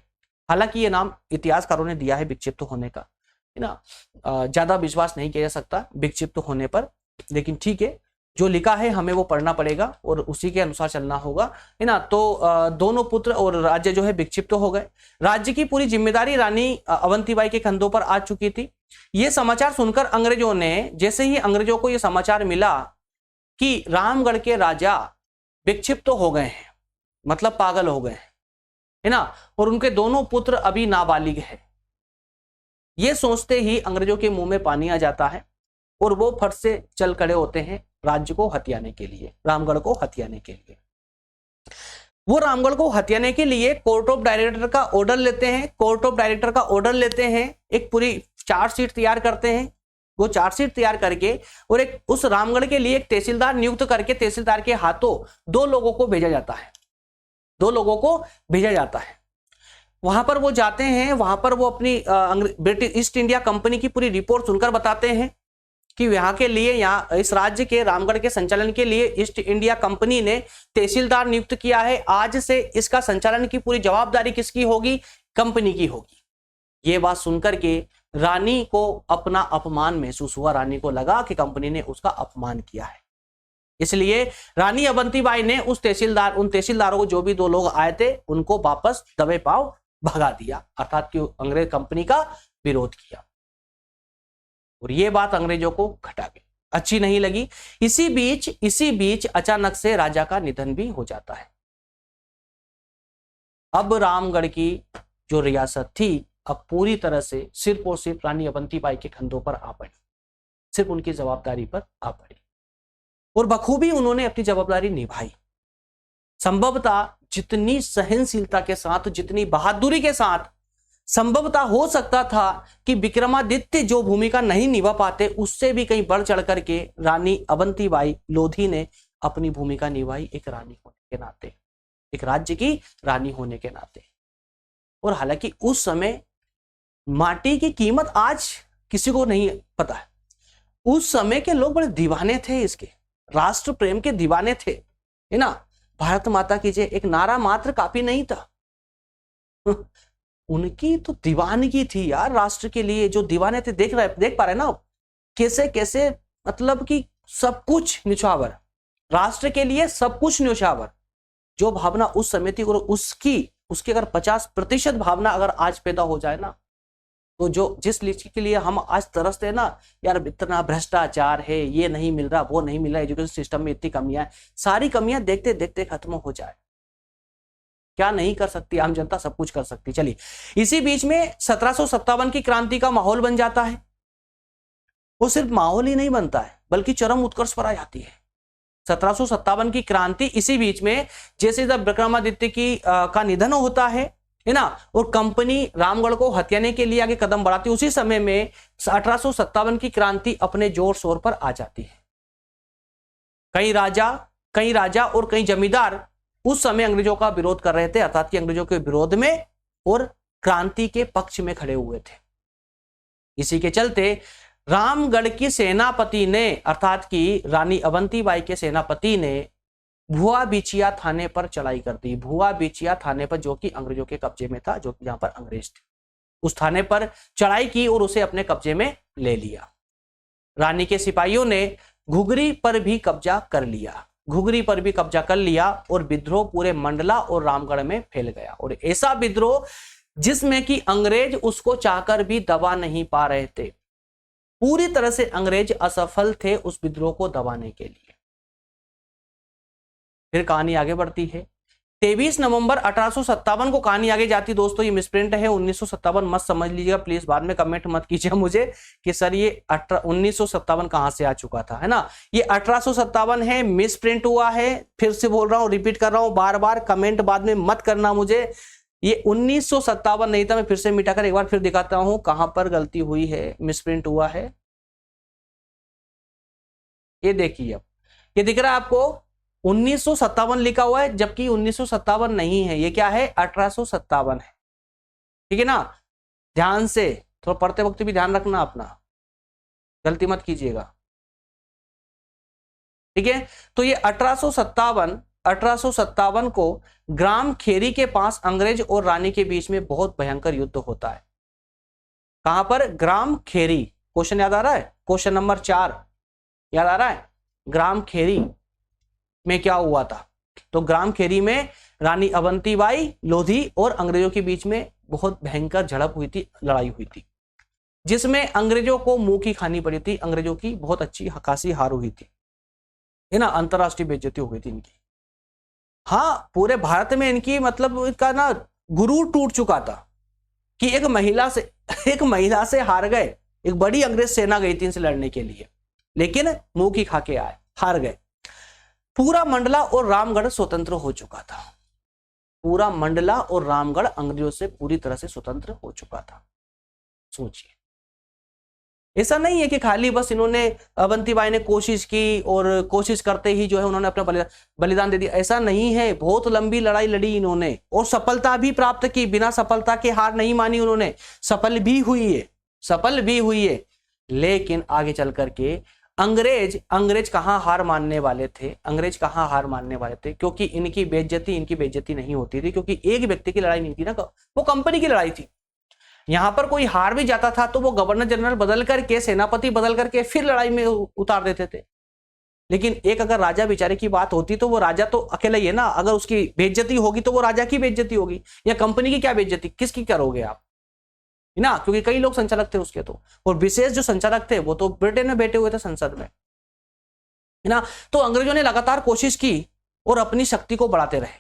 हालांकि ये नाम इतिहासकारों ने दिया है विक्षिप्त होने का, है ना, ज्यादा विश्वास नहीं किया जा सकता विक्षिप्त होने पर, लेकिन ठीक है, जो लिखा है हमें वो पढ़ना पड़ेगा और उसी के अनुसार चलना होगा, है ना। तो दोनों पुत्र और राज्य जो है विक्षिप्त हो गए। राज्य की पूरी जिम्मेदारी रानी अवंतीबाई के कंधों पर आ चुकी थी। ये समाचार सुनकर अंग्रेजों ने, जैसे ही अंग्रेजों को यह समाचार मिला कि रामगढ़ के राजा विक्षिप्त हो गए हैं, मतलब पागल हो गए हैं, है ना, और उनके दोनों पुत्र अभी नाबालिग है, ये सोचते ही अंग्रेजों के मुंह में पानी आ जाता है और वो फट से चल खड़े होते हैं राज्य को हथियाने के लिए, रामगढ़ को हथियाने के लिए। वो रामगढ़ को हथियाने के लिए कोर्ट ऑफ डायरेक्टर का ऑर्डर लेते हैं, एक पूरी चार्जशीट तैयार करते हैं। वो चार्जशीट तैयार करके और एक उस रामगढ़ के लिए एक तहसीलदार नियुक्त करके तहसीलदार के हाथों दो लोगों को भेजा जाता है। वहां पर वो जाते हैं, वहां पर वो अपनी ब्रिटिश ईस्ट इंडिया कंपनी की पूरी रिपोर्ट सुनकर बताते हैं कि यहाँ के लिए, यहाँ इस राज्य के रामगढ़ के संचालन के लिए ईस्ट इंडिया कंपनी ने तहसीलदार नियुक्त किया है। आज से इसका संचालन की पूरी जवाबदारी किसकी होगी? कंपनी की होगी। ये बात सुनकर के रानी को अपना अपमान महसूस हुआ। रानी को लगा कि कंपनी ने उसका अपमान किया है, इसलिए रानी अवंतीबाई ने उन तहसीलदारों को, जो भी दो लोग आए थे, उनको वापस दबे पांव भगा दिया, अर्थात कि अंग्रेज कंपनी का विरोध किया। और ये बात अंग्रेजों को घटा गई, अच्छी नहीं लगी। इसी बीच अचानक से राजा का निधन भी हो जाता है। अब रामगढ़ की जो रियासत थी अब पूरी तरह से सिर्फ और सिर्फ रानी अवंतीबाई के कंधों पर आ पड़ी, सिर्फ उनकी जवाबदारी पर आ पड़ी और बखूबी उन्होंने अपनी जवाबदारी निभाई। संभवतः जितनी सहनशीलता के साथ, जितनी बहादुरी के साथ संभवतः हो सकता था कि विक्रमादित्य जो भूमिका नहीं निभा पाते, उससे भी कहीं बढ़ चढ़ करके रानी अवंतीबाई लोधी ने अपनी भूमिका निभाई, एक रानी होने के नाते, एक राज्य की रानी होने के नाते। और हालांकि उस समय माटी की कीमत आज किसी को नहीं पता है। उस समय के लोग बड़े दीवाने थे, इसके राष्ट्र प्रेम के दीवाने थे, है ना। भारत माता की जय एक नारा मात्र काफी नहीं था। उनकी तो दीवानगी थी यार राष्ट्र के लिए, जो दीवाने थे। देख पा रहे ना कैसे कैसे, मतलब कि सब कुछ न्यौछावर, राष्ट्र के लिए सब कुछ न्यौछावर। जो भावना उस समय थी और उसकी अगर 50% भावना अगर आज पैदा हो जाए ना, तो जो जिस चीज के लिए हम आज तरसते हैं ना यार, इतना भ्रष्टाचार है, ये नहीं मिल रहा, वो नहीं मिल रहा, एजुकेशन सिस्टम में इतनी कमियां हैं, सारी कमियां देखते देखते खत्म हो जाए। क्या नहीं कर सकती आम जनता, सब कुछ कर सकती। चलिए, इसी बीच में 1757 की क्रांति का माहौल बन जाता है। वो सिर्फ माहौल ही नहीं बनता है बल्कि चरम उत्कर्ष पर आ जाती है 1757 की क्रांति। इसी बीच में जैसे जब विक्रमादित्य का निधन होता है ना, और कंपनी रामगढ़ को हथियाने के लिए आगे कदम बढ़ाती, उसी समय में 1857 की क्रांति अपने जोर शोर पर आ जाती है। कई राजा और कई जमींदार उस समय अंग्रेजों का विरोध कर रहे थे, अर्थात कि अंग्रेजों के विरोध में और क्रांति के पक्ष में खड़े हुए थे। इसी के चलते रामगढ़ की सेनापति ने, अर्थात कि रानी अवंतीबाई के सेनापति ने भुआ बिचिया थाने पर चढ़ाई कर दी। भुआ बिचिया थाने पर, जो कि अंग्रेजों के कब्जे में था, जो कि यहां पर अंग्रेज थे, उस थाने पर चढ़ाई की और उसे अपने कब्जे में ले लिया। रानी के सिपाहियों ने घुघरी पर भी कब्जा कर लिया और विद्रोह पूरे मंडला और रामगढ़ में फैल गया। और ऐसा विद्रोह जिसमें कि अंग्रेज उसको चाहकर भी दबा नहीं पा रहे थे। पूरी तरह से अंग्रेज असफल थे उस विद्रोह को दबाने के लिए। फिर कहानी आगे बढ़ती है। 23 नवंबर 1857 को कहानी आगे जाती। दोस्तों ये मिसप्रिंट है, 1957 मत समझ लीजिएगा प्लीज, बाद में कमेंट मत कीजिए मुझे कि सर ये 1957 कहां से आ चुका था, है ना। ये 1857 है, मिसप्रिंट हुआ है। फिर से बोल रहा हूं, रिपीट कर रहा हूं बार बार, कमेंट बाद में मत करना मुझे। ये 1957 नहीं था। मैं फिर से मिटाकर एक बार फिर दिखाता हूं कहां पर गलती हुई है, मिसप्रिंट हुआ है। ये देखिए, अब ये दिख रहा है आपको 1957 लिखा हुआ है, जबकि 1957 नहीं है, ये क्या है 1857 है। ठीक है ना, ध्यान से थोड़ा पढ़ते वक्त भी ध्यान रखना अपना, गलती मत कीजिएगा। ठीक है, तो ये 1857 को ग्राम खेरी के पास अंग्रेज और रानी के बीच में बहुत भयंकर युद्ध होता है। कहां पर, ग्राम खेरी। क्वेश्चन याद आ रहा है, क्वेश्चन नंबर 4 याद आ रहा है। ग्राम खेरी में क्या हुआ था, तो ग्राम खेरी में रानी अवंतीबाई लोधी और अंग्रेजों के बीच में बहुत भयंकर झड़प हुई थी, लड़ाई हुई थी, जिसमें अंग्रेजों को मुंह की खानी पड़ी थी। अंग्रेजों की बहुत अच्छी खासी हार हुई थी, है ना, अंतरराष्ट्रीय बेइज्जती हो गई थी इनकी। हाँ, पूरे भारत में इनकी मतलब इनका ना गुरूर टूट चुका था कि एक महिला से हार गए। एक बड़ी अंग्रेज सेना गई थी इनसे लड़ने के लिए, लेकिन मुंह की खा के आए, हार गए। पूरा मंडला और रामगढ़ स्वतंत्र हो चुका था। पूरा मंडला और रामगढ़ अंग्रेजों से पूरी तरह से स्वतंत्र हो चुका था। सोचिए, ऐसा नहीं है कि खाली बस इन्होंने, अवंतीबाई ने कोशिश की और कोशिश करते ही जो है उन्होंने अपना बलिदान दे दिया, ऐसा नहीं है। बहुत लंबी लड़ाई लड़ी इन्होंने और सफलता भी प्राप्त की, बिना सफलता के हार नहीं मानी उन्होंने, सफल भी हुई है। लेकिन आगे चल करके अंग्रेज कहां हार मानने वाले थे, क्योंकि इनकी बेइज्जती नहीं होती थी, क्योंकि एक व्यक्ति की लड़ाई नहीं थी ना, वो कंपनी की लड़ाई थी। यहां पर कोई हार भी जाता था तो वो गवर्नर जनरल बदल करके, सेनापति बदल करके फिर लड़ाई में उतार देते थे। लेकिन एक अगर राजा बेचारे की बात होती तो वो राजा तो अकेला ही है ना, अगर उसकी बेइज्जती होगी तो वो राजा की बेइज्जती होगी, या कंपनी की क्या बेइज्जती, किसकी करोगे आप, है ना, क्योंकि कई लोग संचालक थे उसके तो, और विशेष जो संचालक थे वो तो ब्रिटेन में बैठे हुए थे संसद में, है ना। तो अंग्रेजों ने लगातार कोशिश की और अपनी शक्ति को बढ़ाते रहे,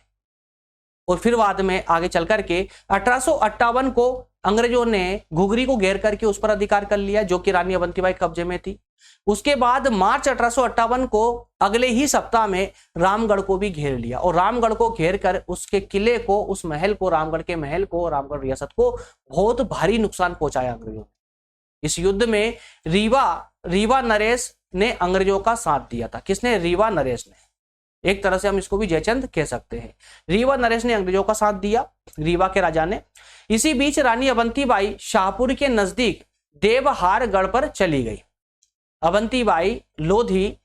और फिर बाद में आगे चल करके 1858 को अंग्रेजों ने घुघरी को घेर करके उस पर अधिकार कर लिया, जो कि रानी अवंतीबाई कब्जे में थी। उसके बाद मार्च 1858 को अगले ही सप्ताह में रामगढ़ को भी घेर लिया, और रामगढ़ को घेर कर उसके किले को, उस महल को, रामगढ़ के महल को, रामगढ़ रियासत को बहुत भारी नुकसान पहुंचाया अंग्रेजों ने। इस युद्ध में रीवा नरेश ने अंग्रेजों का साथ दिया था। किसने, रीवा नरेश ने, एक तरह से हम इसको भी जयचंद कह सकते हैं। रीवा नरेश ने अंग्रेजों का साथ दिया, रीवा के राजा ने। इसी बीच रानी अवंतीबाई शाहपुर के नजदीक देवहारगढ़ पर चली गई। अवंतीबाई लोधी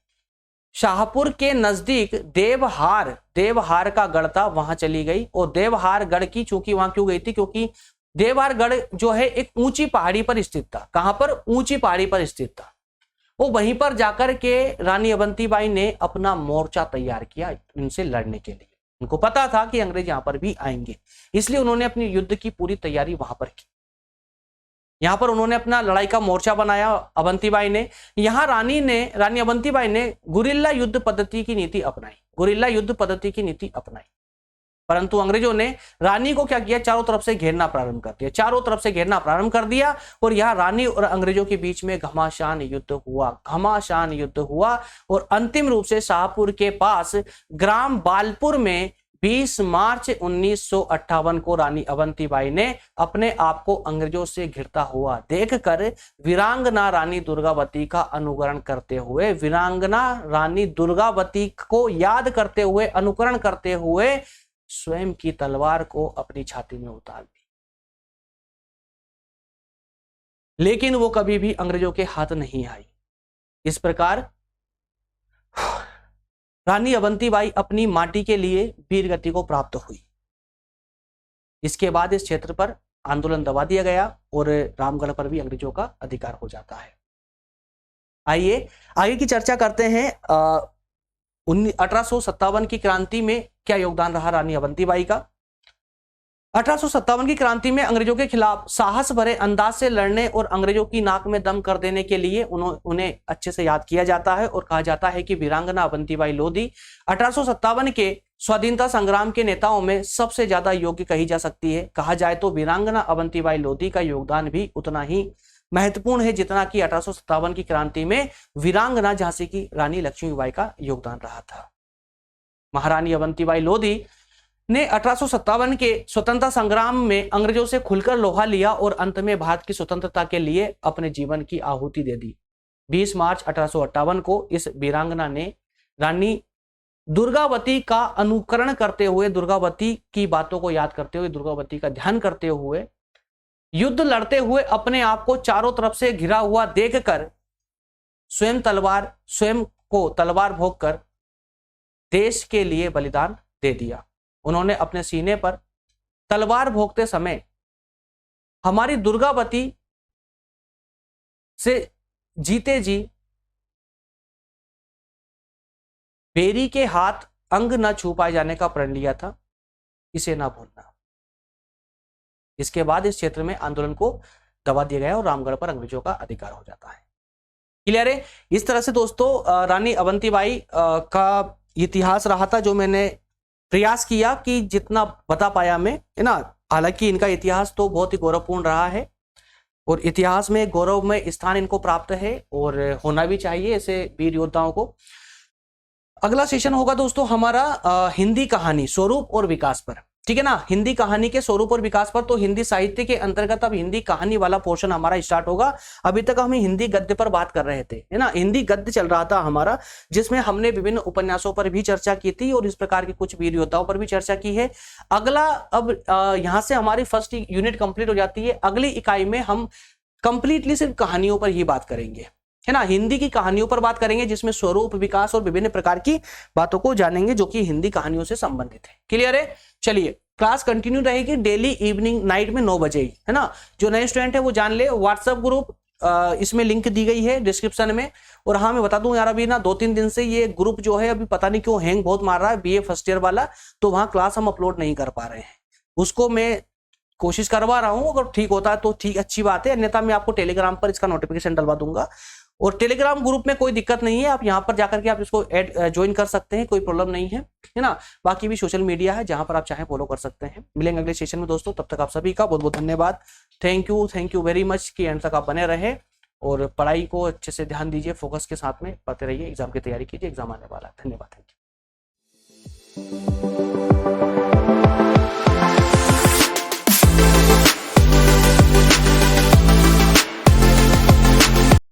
शाहपुर के नजदीक देवहार का गढ़ था, वहां चली गई। और देवहार गढ़ की चूंकि वहां क्यों गई थी, क्योंकि देवहार गढ़ जो है एक ऊंची पहाड़ी पर स्थित था। कहां पर? ऊंची पहाड़ी पर स्थित था। वो वहीं पर जाकर के रानी अवंतीबाई ने अपना मोर्चा तैयार किया इनसे लड़ने के लिए। उनको पता था कि अंग्रेज यहां पर भी आएंगे, इसलिए उन्होंने अपनी युद्ध की पूरी तैयारी वहां पर की। यहां पर उन्होंने अपना लड़ाई का मोर्चा बनाया अवंतीबाई ने। यहां रानी अवंतीबाई ने गुरिल्ला युद्ध पद्धति की नीति अपनाई। परंतु अंग्रेजों ने रानी को क्या किया? चारों तरफ से घेरना प्रारंभ कर दिया। और यहां रानी और अंग्रेजों के बीच में घमासान युद्ध हुआ। और अंतिम रूप से शाहपुर के पास ग्राम बालपुर में 20 मार्च 1958 को रानी अवंतीबाई ने अपने आप को अंग्रेजों से घिरता हुआ देखकर वीरांगना रानी दुर्गावती का अनुकरण करते हुए, अनुकरण करते हुए स्वयं की तलवार को अपनी छाती में उतार दी। लेकिन वो कभी भी अंग्रेजों के हाथ नहीं आई। इस प्रकार रानी अवंतीबाई अपनी माटी के लिए वीर गति को प्राप्त हुई। इसके बाद इस क्षेत्र पर आंदोलन दबा दिया गया और रामगढ़ पर भी अंग्रेजों का अधिकार हो जाता है। आइए आगे की चर्चा करते हैं। 1857 की क्रांति में क्या योगदान रहा रानी अवंतीबाई का? 1857 की क्रांति में अंग्रेजों के खिलाफ साहस भरे अंदाज से लड़ने और अंग्रेजों की नाक में दम कर देने के लिए उन्हें अच्छे से याद किया जाता है और कहा जाता है कि वीरांगना अवंतीबाई लोधी 1857 के स्वाधीनता संग्राम के नेताओं में सबसे ज्यादा योग्य कही जा सकती है। कहा जाए तो वीरांगना अवंतीबाई लोधी का योगदान भी उतना ही महत्वपूर्ण है जितना कि 1857 की क्रांति में वीरांगना झांसी की रानी लक्ष्मीबाई का योगदान रहा था। महारानी अवंतीबाई लोधी ने 1857 के स्वतंत्रता संग्राम में अंग्रेजों से खुलकर लोहा लिया और अंत में भारत की स्वतंत्रता के लिए अपने जीवन की आहुति दे दी। 20 मार्च 1858 को इस वीरांगना ने रानी दुर्गावती का अनुकरण करते हुए, दुर्गावती की बातों को याद करते हुए, दुर्गावती का ध्यान करते हुए, युद्ध लड़ते हुए अपने आप को चारों तरफ से घिरा हुआ देखकर स्वयं को तलवार भोंककर देश के लिए बलिदान दे दिया। उन्होंने अपने सीने पर तलवार भोंकते समय हमारी दुर्गावती से जीते जी बेरी के हाथ अंग न छू पाए जाने का प्रण लिया था, इसे ना भूलना। इसके बाद इस क्षेत्र में आंदोलन को दबा दिया गया और रामगढ़ पर अंग्रेजों का अधिकार हो जाता है। क्लियर है? इस तरह से दोस्तों रानी अवंतीबाई का इतिहास रहा था, जो मैंने प्रयास किया कि जितना बता पाया मैं, है ना। हालांकि इनका इतिहास तो बहुत ही गौरवपूर्ण रहा है और इतिहास में गौरवमय स्थान इनको प्राप्त है और होना भी चाहिए ऐसे वीर योद्धाओं को। अगला सेशन होगा दोस्तों हमारा हिंदी कहानी स्वरूप और विकास पर, ठीक है ना। हिंदी कहानी के स्वरूप और विकास पर, तो हिंदी साहित्य के अंतर्गत अब हिंदी कहानी वाला पोर्शन हमारा स्टार्ट होगा। अभी तक हम हिंदी गद्य पर बात कर रहे थे, है ना। हिंदी गद्य चल रहा था हमारा, जिसमें हमने विभिन्न उपन्यासों पर भी चर्चा की थी और इस प्रकार के कुछ वीर योद्धाओं पर भी चर्चा की है। अगला अब यहां से हमारी फर्स्ट यूनिट कंप्लीट हो जाती है। अगली इकाई में हम कंप्लीटली सिर्फ कहानियों पर ही बात करेंगे, है ना। हिंदी की कहानियों पर बात करेंगे जिसमें स्वरूप, विकास और विभिन्न प्रकार की बातों को जानेंगे जो कि हिंदी कहानियों से संबंधित है। क्लियर है? चलिए, क्लास कंटिन्यू रहेगी डेली इवनिंग नाइट में 9 बजे, है ना। जो नए स्टूडेंट है वो जान ले, व्हाट्सएप ग्रुप इसमें लिंक दी गई है डिस्क्रिप्शन में। और हाँ, मैं बता दूं यार, अभी ना 2-3 दिन से ये ग्रुप जो है अभी पता नहीं क्यों हैंग बहुत मार रहा है, बीए फर्स्ट ईयर वाला, तो वहां क्लास हम अपलोड नहीं कर पा रहे हैं। उसको मैं कोशिश करवा रहा हूं, अगर ठीक होता है तो ठीक, अच्छी बात है, अन्यथा मैं आपको टेलीग्राम पर इसका नोटिफिकेशन डलवा दूंगा। और टेलीग्राम ग्रुप में कोई दिक्कत नहीं है, आप यहां पर जाकर के आप इसको ज्वाइन कर सकते हैं, कोई प्रॉब्लम नहीं है, है ना। बाकी भी सोशल मीडिया है जहां पर आप चाहे फॉलो कर सकते हैं। मिलेंगे अगले सेशन में दोस्तों, तब तक आप सभी का बहुत बहुत धन्यवाद। थैंक यू वेरी मच कि एंड तक आप बने रहे और पढ़ाई को अच्छे से ध्यान दीजिए, फोकस के साथ में पढ़ते रहिए, एग्जाम की तैयारी कीजिए, एग्जाम आने वाला है। धन्यवाद, थैंक यू।